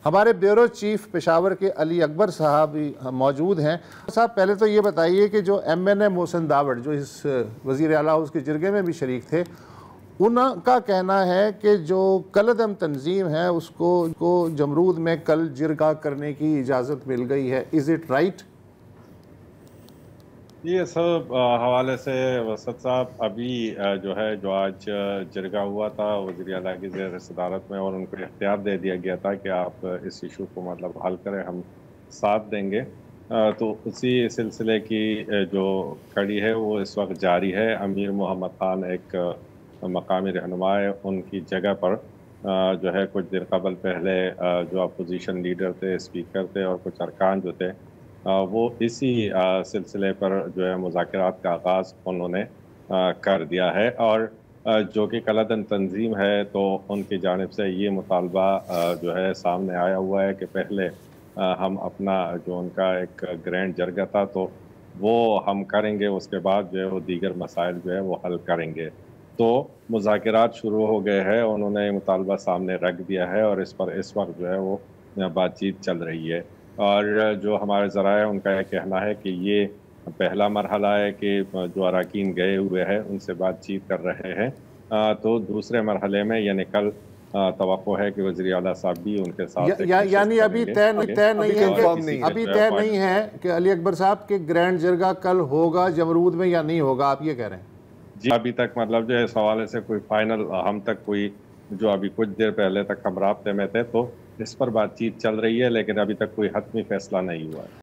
ہمارے bureau chief Peshawar کے علی اکبر صاحب بھی موجود ہیں۔ صاحب پہلے تو یہ بتائیے کہ جو ایم این اے محسن داوڑ جو اس وزیر اعلیٰ ہاؤس کے جرگے میں بھی شریک تھے، ان کا کہنا ہے کہ جو کالعدم تنظیم ہے اس کو جمرود میں کل جرگہ کرنے کی اجازت مل گئی ہے۔ Is it right? یہ سب حوالے سے وسط صاحب ابھی جو آج جرگہ ہوا تھا وزیر اعلیٰ کی زیر صدارت میں، اور ان کو اختیار دے دیا گیا تھا کہ آپ اس ایشو کو حل کریں، ہم ساتھ دیں گے، تو اسی سلسلے کی جو کڑی ہے وہ اس وقت جاری ہے۔ امیر محمد خان ایک مقامی رہنما ہے، ان کی جگہ پر کچھ دیر قبل پہلے جو اپوزیشن لیڈر تھے، اسپیکر تھے، اور کچھ ارکان جو تھے، وہ اسی سلسلے پر مذاکرات کا آغاز انہوں نے کر دیا ہے، اور جو کہ کالعدم تنظیم ہے تو ان کی جانب سے یہ مطالبہ سامنے آیا ہوا ہے کہ پہلے ہم اپنا جو ان کا ایک گرینڈ جرگہ تھا تو وہ ہم کریں گے، اس کے بعد وہ دیگر مسائل وہ حل کریں گے۔ تو مذاکرات شروع ہو گئے ہیں، انہوں نے مطالبہ سامنے رکھ دیا ہے، اور اس پر اس وقت وہ بات چیت چل رہی ہے۔ اور جو ہمارے ذرائع ان کا یہ کہنا ہے کہ یہ پہلا مرحلہ ہے کہ جو اراکین گئے ہوئے ہیں ان سے بات چیت کر رہے ہیں، تو دوسرے مرحلے میں یعنی کل توقع ہے کہ وزیر اعلیٰ صاحب بھی ان کے ساتھ یعنی ابھی طے نہیں ہے کہ علی اکبر صاحب کے گرینڈ جرگہ کل ہوگا جمرود میں یا نہیں ہوگا، آپ یہ کہہ رہے ہیں؟ جی، ابھی تک اس حوالے سے کوئی فائنل ہم تک کوئی جو ابھی کچھ دیر پہلے تک ہم رابطے میں تھے تو اس پر بات چیت چل رہی ہے، لیکن ابھی تک کوئی حتمی فیصلہ نہیں ہوا ہے۔